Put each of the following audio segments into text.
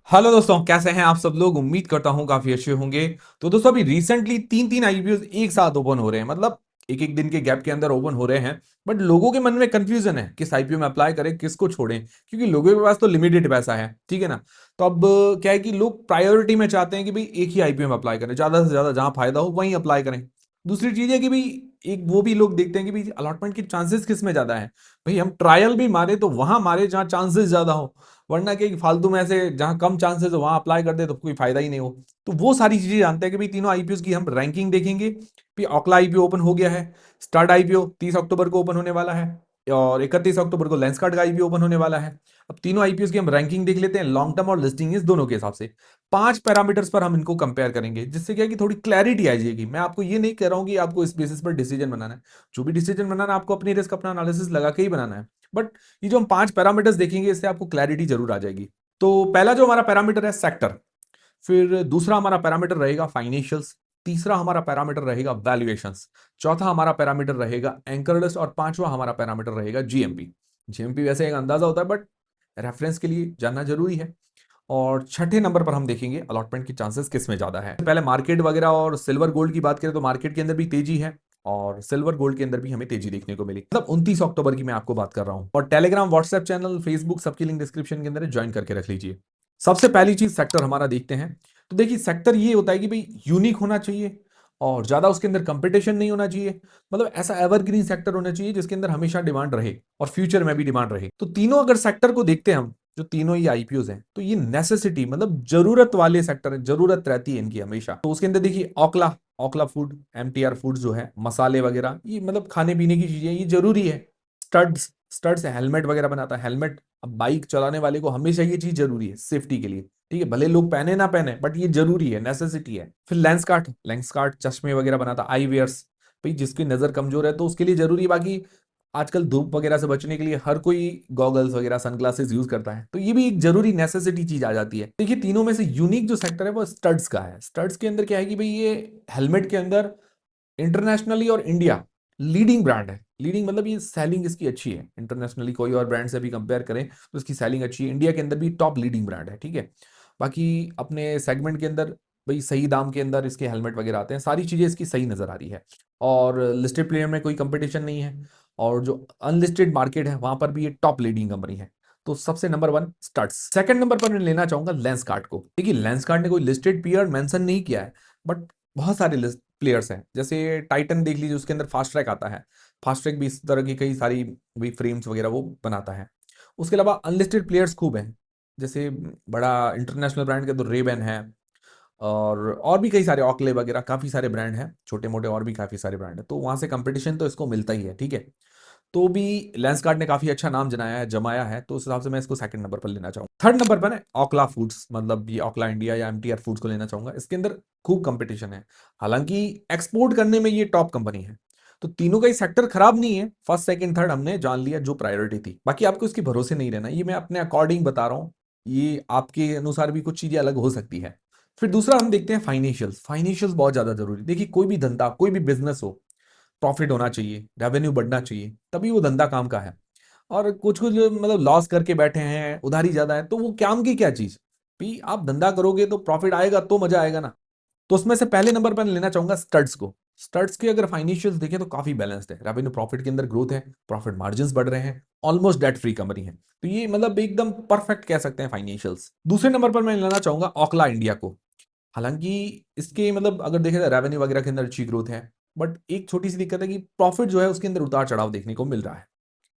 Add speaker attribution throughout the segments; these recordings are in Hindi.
Speaker 1: हेलो दोस्तों, कैसे हैं आप सब लोग। उम्मीद करता हूं काफी अच्छे होंगे। तो दोस्तों, अभी रिसेंटली तीन तीन आईपीओ एक साथ ओपन हो रहे हैं, मतलब एक एक दिन के गैप के अंदर ओपन हो रहे हैं। बट लोगों के मन में कंफ्यूजन है किस आईपीओ में अप्लाई करें, किसको छोड़ें, क्योंकि लोगों के पास तो लिमिटेड पैसा है, ठीक है ना। तो अब क्या है कि लोग प्रायोरिटी में चाहते हैं कि भाई एक ही आईपीओ में अप्लाई करें, ज्यादा से ज्यादा जहां फायदा हो वहीं अप्लाई करें। दूसरी चीज है कि भाई एक वो भी लोग देखते हैं कि भाई अलॉटमेंट के चांसेस किस में ज्यादा है। भाई हम ट्रायल भी मारे तो वहां मारे जहां चांसेस ज्यादा हो, वरना कि फालतू में ऐसे जहां कम चांसेस हो वहां अप्लाई कर दे तो कोई फायदा ही नहीं हो। तो वो सारी चीजें जानते हैं कि भाई तीनों आईपीओ की हम रैंकिंग देखेंगे। भी ओकला आईपीओ ओपन हो गया है। स्टार्ट आईपीओ 30 अक्टूबर को ओपन होने वाला है। और 31 अक्टूबर को लेंसकार्ट का आईपीओ ओपन होने वाला है। अब तीनों आईपीओ की हम रैंकिंग देख लेते हैं, लॉन्ग टर्म और लिस्टिंग इस दोनों के हिसाब से। 5 पैरामीटर्स पर हम इनको कंपेयर करेंगे, जिससे क्या है कि थोड़ी क्लैरिटी आ जाएगी। मैं आपको ये नहीं कह रहा हूं कि आपको इस बेसिस पर डिसीजन बनाना है। जो भी डिसीजन बनाना है आपको अपनी रिस्क अपना एनालिसिस लगा के ही बनाना है। बट ये जो हम 5 पैरामीटर्स देखेंगे इससे आपको क्लैरिटी जरूर आ जाएगी। तो पहला जो हमारा पैरामीटर है सेक्टर। फिर दूसरा हमारा पैरामीटर रहेगा फाइनेंशियल्स। तीसरा हमारा पैरामीटर रहेगा वैल्यूएशंस। चौथा हमारा पैरामीटर रहेगा एंकर लिस्ट, और पांचवा हमारा पैरामीटर रहेगा जीएमपी। जीएमपी वैसे एक अंदाजा होता है, बट रेफरेंस के लिए जानना जरूरी है। और छठे नंबर पर हम देखेंगे अलॉटमेंट की चांसेस किस में ज्यादा है। पहले मार्केट वगैरह और सिल्वर गोल्ड की बात करें तो मार्केट के अंदर भी तेजी है, और सिल्वर गोल्ड के अंदर भी हमें तेजी देखने को मिली। मतलब 29 अक्टूबर की मैं आपको बात कर रहा हूं। और टेलीग्राम, व्हाट्सएप चैनल, फेसबुक सबकी लिंक डिस्क्रिप्शन के अंदर ज्वाइन करके रख लीजिए। सबसे पहली चीज सेक्टर हमारा देखते हैं। तो देखिए सेक्टर ये होता है कि भाई यूनिक होना चाहिए, और ज्यादा उसके अंदर कंपटीशन नहीं होना चाहिए। मतलब ऐसा एवरग्रीन सेक्टर होना चाहिए जिसके अंदर हमेशा डिमांड रहे और फ्यूचर में भी डिमांड रहे। तो तीनों अगर सेक्टर को देखते हैं हम, जो तीनों ही आईपीओज हैं, तो ये नेसेसिटी मतलब जरूरत वाले सेक्टर है, जरूरत रहती है इनकी हमेशा। तो उसके अंदर देखिए ओकला, ओकला फूड, एमटीआर फूड जो है, मसाले वगैरह, ये मतलब खाने पीने की चीजें ये जरूरी है। स्टड्स, स्टड्स हेलमेट वगैरह बनाता है, हेलमेट अब बाइक चलाने वाले को हमेशा ये चीज जरूरी है सेफ्टी के लिए। ठीक है, भले लोग पहने ना पहने, बट ये जरूरी है, नेसेसिटी है। फिर लेंस कार्ट, लेंस कार्ट चश्मे वगैरह बनाता, आई वेयर्स, भाई जिसकी नजर कमजोर है तो उसके लिए जरूरी है। बाकी आजकल धूप वगैरह से बचने के लिए हर कोई गॉगल्स वगैरह सनग्लासेस यूज करता है, तो ये भी एक जरूरी नेसेसिटी चीज आ जाती है। देखिए तीनों में से यूनिक जो सेक्टर है वो स्टड्स का है। स्टड्स के अंदर क्या है कि भाई ये हेलमेट के अंदर इंटरनेशनली और इंडिया लीडिंग ब्रांड है। लीडिंग मतलब ये सेलिंग इसकी अच्छी है, इंटरनेशनली कोई और ब्रांड से भी कंपेयर करें तो इसकी सेलिंग अच्छी है। इंडिया के अंदर भी टॉप लीडिंग ब्रांड है, ठीक है। बाकी अपने सेगमेंट के अंदर भाई सही दाम के अंदर इसके हेलमेट वगैरह आते हैं, सारी चीजें इसकी सही नजर आ रही है। और लिस्टेड प्लेयर में कोई कंपटीशन नहीं है, और जो अनलिस्टेड मार्केट है वहां पर भी ये टॉप लीडिंग कंपनी है। तो सबसे number one start. Second number पर मैं लेना चाहूंगा लेंस कार्ड को। देखिए लेंस कार्ड ने कोई लिस्टेड पीयर मेंशन नहीं किया है, बट बहुत सारे प्लेयर्स हैं। जैसे टाइटन देख लीजिए, उसके अंदर फास्ट ट्रैक आता है। फास्ट ट्रैक भी इस तरह की कई सारी भी फ्रेम्स वगैरह वो बनाता है। उसके अलावा अनलिस्टेड प्लेयर्स खूब हैं। जैसे बड़ा इंटरनेशनल ब्रांड के तो रेबेन है, और भी कई सारे ऑकले वगैरह काफी सारे ब्रांड हैं, छोटे मोटे और भी काफी सारे ब्रांड हैं। तो वहां से कंपटीशन तो इसको मिलता ही है, ठीक है। तो भी लेंसकार्ट ने काफी अच्छा नाम जमाया है, तो उस हिसाब से मैं इसको सेकंड नंबर पर लेना चाहूंगा। थर्ड नंबर पर है ओकला फूड्स, मतलब ये ओकला इंडिया या एमटीआर फूड्स को लेना चाहूंगा। इसके अंदर खूब कंपटीशन है, हालांकि एक्सपोर्ट करने में ये टॉप कंपनी है। तो तीनों का ही सेक्टर खराब नहीं है, फर्स्ट सेकंड थर्ड हमने जान लिया जो प्रायोरिटी थी। बाकी आपको इसके भरोसे नहीं रहना, ये मैं अपने अकॉर्डिंग बता रहा हूँ। ये आपके अनुसार भी कुछ चीजें अलग हो सकती है। फिर दूसरा हम देखते हैं फाइनेंशियल्स। फाइनेंशियल्स बहुत ज्यादा जरूरी। देखिए कोई भी धंधा, कोई भी बिजनेस हो, प्रॉफिट होना चाहिए, रेवेन्यू बढ़ना चाहिए, तभी वो धंधा काम का है। और कुछ कुछ मतलब लॉस करके बैठे हैं, उधारी ज्यादा है, तो वो काम की क्या चीज। भी आप धंधा करोगे तो प्रॉफिट आएगा तो मजा आएगा ना। तो उसमें से पहले नंबर पर लेना चाहूंगा स्टड्स को। स्टड्स के अगर फाइनेंशियल्स देखें तो काफी बैलेंस्ड है, रेवेन्यू प्रॉफिट के अंदर ग्रोथ है, प्रॉफिट मार्जिन्स बढ़ रहे हैं, ऑलमोस्ट डेट फ्री कंपनी है। तो ये मतलब एकदम परफेक्ट कह सकते हैं फाइनेंशियल्स। दूसरे नंबर पर मैं लेना चाहूंगा ओकला इंडिया को। हालांकि इसके मतलब अगर देखें तो रेवेन्यू वगैरह के अंदर अच्छी ग्रोथ है, बट एक छोटी सी दिक्कत है कि प्रॉफिट जो है उसके अंदर उतार चढ़ाव देखने को मिल रहा है।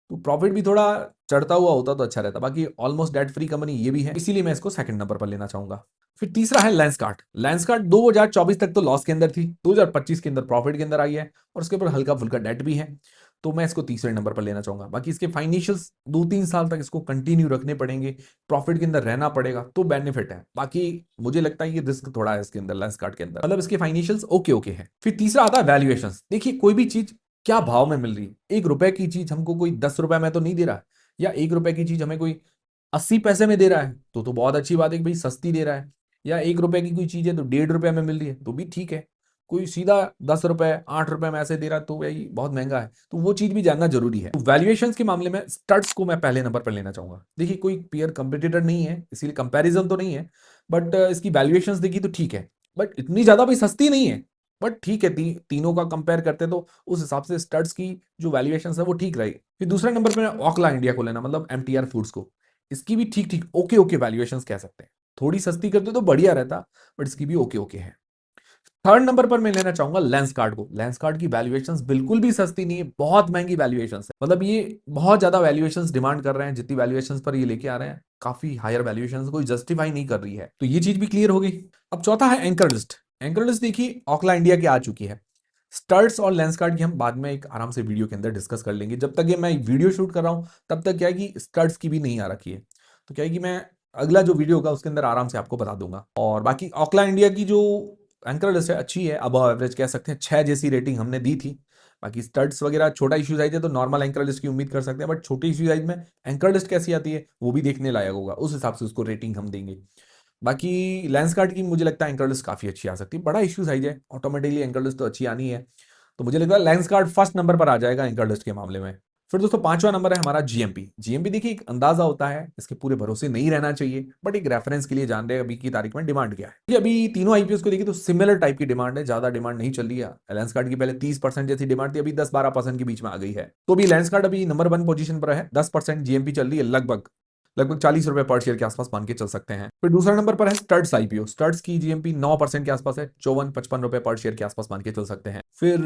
Speaker 1: तो प्रॉफिट भी थोड़ा चढ़ता हुआ होता तो अच्छा रहता। बाकी ऑलमोस्ट डेट फ्री कंपनी ये भी है, इसीलिए मैं इसको सेकंड नंबर पर लेना चाहूंगा। फिर तीसरा है लेंसकार्ट। लेंसकार्ट 2024 तक तो लॉस के अंदर थी, 2025 के अंदर प्रॉफिट के अंदर आई है, और उसके ऊपर हल्का फुल्का डेट भी है। तो मैं इसको तीसरे नंबर पर लेना चाहूंगा। बाकी इसके फाइनेंशियल्स 2-3 साल तक इसको कंटिन्यू रखने पड़ेंगे, प्रॉफिट के अंदर रहना पड़ेगा तो बेनिफिट है। बाकी मुझे लगता है ये रिस्क थोड़ा है इसके अंदर, लेंसकार्ट के अंदर। मतलब इसके फाइनेंशियल्स ओके ओके है। फिर तीसरा आता है वैल्यूएशन। देखिए कोई भी चीज क्या भाव में मिल रही है। 1 रुपए की चीज हमको कोई 10 रुपए में तो नहीं दे रहा है, या 1 रुपए की चीज हमें कोई 80 पैसे में दे रहा है, तो बहुत अच्छी बात है कि भाई सस्ती दे रहा है। या 1 रुपए की कोई चीज है तो 1.5 रुपए में मिल रही है, तो भी ठीक है। कोई सीधा 10 रुपए 8 रुपए में ऐसे दे रहा है तो भाई बहुत महंगा है, तो वो चीज भी जानना जरूरी है। तो वैल्यूएशंस के मामले में स्टड्स को मैं पहले नंबर पर लेना चाहूंगा। देखिए कोई पीयर कंपटीटर नहीं है, इसीलिए कंपैरिजन तो नहीं है, बट इसकी वैल्यूएशंस देखी तो ठीक है, बट इतनी ज्यादा भी सस्ती नहीं है, बट ठीक है। तीनों का कंपेयर करते हैं तो उस हिसाब से स्टड्स की जो वैल्यूएशंस है वो ठीक रहेगी। फिर दूसरे नंबर पर ओखला इंडिया को लेना, मतलब एमटीआर फूड्स को। इसकी भी ठीक ठीक ओके ओके वैल्यूएशंस कह सकते हैं। थोड़ी सस्ती करते तो बढ़िया रहता, बट इसकी भी ओके ओके है। थर्ड नंबर पर मैं लेना चाहूंगा लेंसकार्ट को। लेंसकार्ट की वैल्यूएशंस बिल्कुल भी सस्ती नहीं है, बहुत महंगी वैल्यूएशंस है। मतलब ये बहुत ज्यादा वैल्यूएशंस डिमांड कर रहे हैं, जितनी वैल्यूएशंस पर ये लेके आ रहे हैं काफी हायर वैल्यूएशंस कोई जस्टिफाई नहीं कर रही है, तो ये चीज भी क्लियर हो गई। अब चौथा है एंकर लिस्ट। एंकर लिस्ट देखिए ओखला इंडिया की आ चुकी है। स्टड्स और लेंसकार्ट की हम बाद में एक आराम से वीडियो के अंदर डिस्कस कर लेंगे। जब तक ये मैं वीडियो शूट कर रहा हूं तब तक क्या है कि स्टड्स की भी नहीं आ रखी है, तो क्या है कि मैं अगला जो वीडियो होगा उसके अंदर आराम से आपको बता दूंगा। और बाकी ओखला इंडिया की जो एंकर लिस्ट है अच्छी है, अब एवरेज कह सकते हैं 6 जैसी रेटिंग हमने दी थी। बाकी स्टड्स वगैरह छोटा इश्यू साइज है तो नॉर्मल एंकर लिस्ट की उम्मीद कर सकते हैं, बट छोटी इश्यू साइज में एंकर लिस्ट कैसी आती है वो भी देखने लायक होगा, उस हिसाब से उसको रेटिंग हम देंगे। बाकी लेंसकार्ट की मुझे लगता है एंकर लिस्ट काफी अच्छी आ सकती है, बड़ा इश्यू साइज है, ऑटोमेटिकली एंकर लिस्ट तो अच्छी आनी है, तो मुझे लगता है लेंसकार्ट फर्स्ट नंबर पर आ जाएगा एंकर लिस्ट के मामले में। फिर दोस्तों पांचवा नंबर है हमारा जीएमपी। जीएमपी देखिए एक अंदाजा होता है, इसके पूरे भरोसे नहीं रहना चाहिए, बट एक रेफरेंस के लिए जान रहे हैं अभी की तारीख में डिमांड क्या है। ये अभी तीनों आईपीएस को देखिए तो सिमिलर टाइप की डिमांड है, ज्यादा डिमांड नहीं चल रही है। लेंस कार्ड की पहले 30% जैसी डिमांड थी, अभी 10-12% के बीच में आ गई है, तो अभी लेंस कार्ड अभी नंबर 1 पोजीशन पर है। 10% जीएमपी चल रही है, लगभग लगभग 40 रुपए पर शेयर के आसपास मान के चल सकते हैं। फिर दूसरा नंबर पर है स्टड्स आईपीओ। स्टड्स की जीएमपी 9% के आसपास है, 54-55 रुपए पर शेयर के आसपास मान के चल सकते हैं। फिर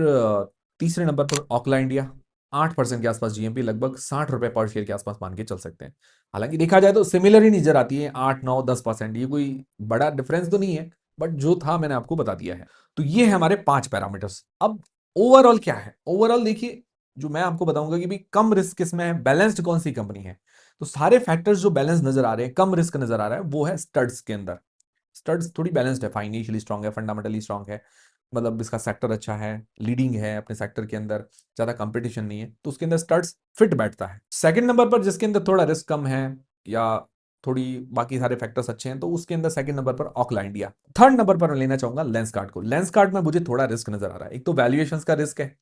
Speaker 1: तीसरे नंबर पर ओखला इंडिया, 8% के आसपास जीएमपी, लगभग 60 रुपए पर शेयर के आसपास मान के चल सकते हैं। हालांकि देखा जाए तो सिमिलर ही नजर आती है, 8-9-10%, ये कोई बड़ा डिफरेंस तो नहीं है, बट जो था मैंने आपको बता दिया है। तो ये है हमारे 5 पैरामीटर्स। अब ओवरऑल क्या है, ओवरऑल देखिए जो मैं आपको बताऊंगा कि भाई कम रिस्क किसमें है, बैलेंस्ड कौन सी कंपनी है, तो सारे फैक्टर्स जो बैलेंस नजर आ रहे हैं, कम रिस्क नजर आ रहा है, वो है स्टड्स के अंदर। स्टड्स थोड़ी बैलेंस्ड है, फाइनेंशियली स्ट्रांग है, फंडामेंटली स्ट्रांग है, मतलब इसका सेक्टर अच्छा है, लीडिंग है अपने सेक्टर के अंदर, ज्यादा कंपटीशन नहीं है, तो उसके अंदर स्टड्स फिट बैठता है। सेकंड नंबर पर जिसके अंदर थोड़ा रिस्क कम है या थोड़ी बाकी सारे फैक्टर्स अच्छे हैं, तो उसके अंदर सेकंड नंबर पर ओखला इंडिया। थर्ड नंबर पर लेना चाहूंगा लेंसकार्ट को। लेंसकार्ट में मुझे थोड़ा रिस्क नजर आ रहा है, एक तो वैल्यूएशंस का रिस्क है,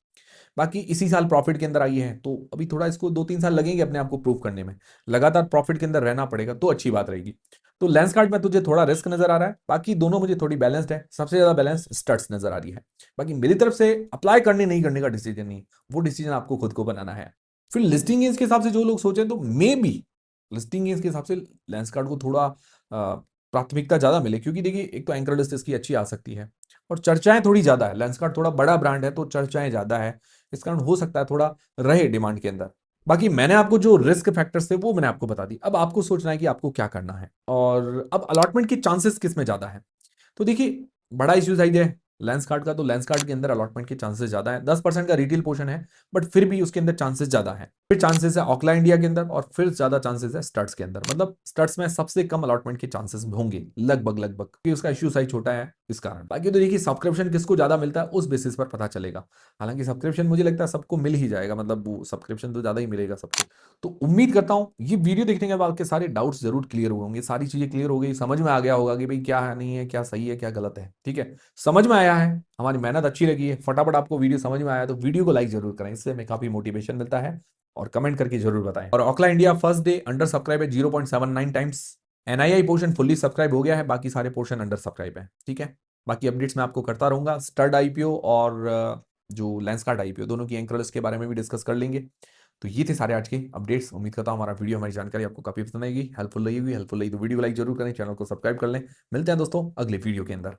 Speaker 1: बाकी इसी साल प्रॉफिट के अंदर आई है, तो अभी थोड़ा इसको 2-3 साल लगेंगे अपने आप को प्रूव करने में, लगातार प्रॉफिट के अंदर रहना पड़ेगा तो अच्छी बात रहेगी। तो लेंसकार्ट में तुझे थोड़ा रिस्क नजर आ रहा है, बाकी दोनों मुझे थोड़ी बैलेंस्ड है, सबसे ज्यादा बैलेंस स्टड्स नजर आ रही है। बाकी मेरी तरफ से अप्लाई करने नहीं करने का डिसीजन नहीं, वो डिसीजन आपको खुद को बनाना है। फिर लिस्टिंग एज के हिसाब से जो लोग सोचे तो मे बी लिस्टिंग एज के हिसाब से लेंसकार्ट को थोड़ा प्राथमिकता ज्यादा मिले, क्योंकि देखिए एक तो एंकर लिस्ट इसकी अच्छी आ सकती है और चर्चाएं थोड़ी ज्यादा है, लेंसकार्ट थोड़ा बड़ा ब्रांड है तो चर्चाएं ज्यादा है, इस कारण हो सकता है थोड़ा रहे डिमांड के अंदर। बाकी मैंने आपको जो रिस्क फैक्टर्स थे वो मैंने आपको बता दी, अब आपको सोचना है कि आपको क्या करना है। और अब अलॉटमेंट की चांसेस किस में ज्यादा है, तो देखिए बड़ा इश्यूज आई है लेंस कार्ड का, तो लेंस कार्ड के अंदर अलॉटमेंट के चांसेस ज्यादा है, 10% का रिटेल पोर्शन है, बट फिर भी उसके अंदर चांसेस ज्यादा है। फिर चांसेस है ओखला इंडिया के अंदर, और फिर ज्यादा चांसेस है स्टड्स के अंदर, मतलब स्टड्स में सबसे कम अलॉटमेंट के चांसेस होंगे लगभग लगभग, क्योंकि उसका इश्यू साइज छोटा है इस कारण। बाकी तो देखिए सब्सक्रिप्शन किसको ज्यादा मिलता है उस बेसिस पर पता चलेगा, हालांकि सब्सक्रिप्शन मुझे लगता है सबको मिल ही जाएगा, मतलब वो सब्सक्रिप्शन तो ज्यादा ही मिलेगा सबको। तो उम्मीद करता हूं ये वीडियो देखने के बाद आपके सारे डाउट्स जरूर क्लियर होंगे, सारी चीजें क्लियर हो गई, समझ में आ गया होगा कि भाई क्या है नहीं है, क्या सही है क्या गलत है। ठीक है, समझ में आया है, हमारी मेहनत अच्छी लगी है, फटाफट आपको वीडियो समझ में आया तो वीडियो को लाइक जरूर करें, इससे हमें काफी मोटिवेशन मिलता है, और कमेंट करके जरूर बताएं। और Okhla India first day under subscribe है 0.79 times, NII portion fully subscribe हो गया है, बाकी सारे पोर्शन अंडर सब्सक्राइब है। ठीक है, बाकी अपडेट्स मैं आपको करता रहूंगा, स्टड आईपीओ और जो लेंसकार्ट आईपीओ दोनों की एंकर लिस्ट के बारे में भी डिस्कस कर लेंगे। तो ये थे सारे आज के अपडेट्स, उम्मीद करता हूँ हमारा वीडियो हमारी जानकारी आपको काफी पसंद आएगी, हेल्पफुल लगी तो वीडियो को लाइक जरूर करें, चैनल को सब्सक्राइब कर लें। मिलते हैं दोस्तों अगले वीडियो के अंदर।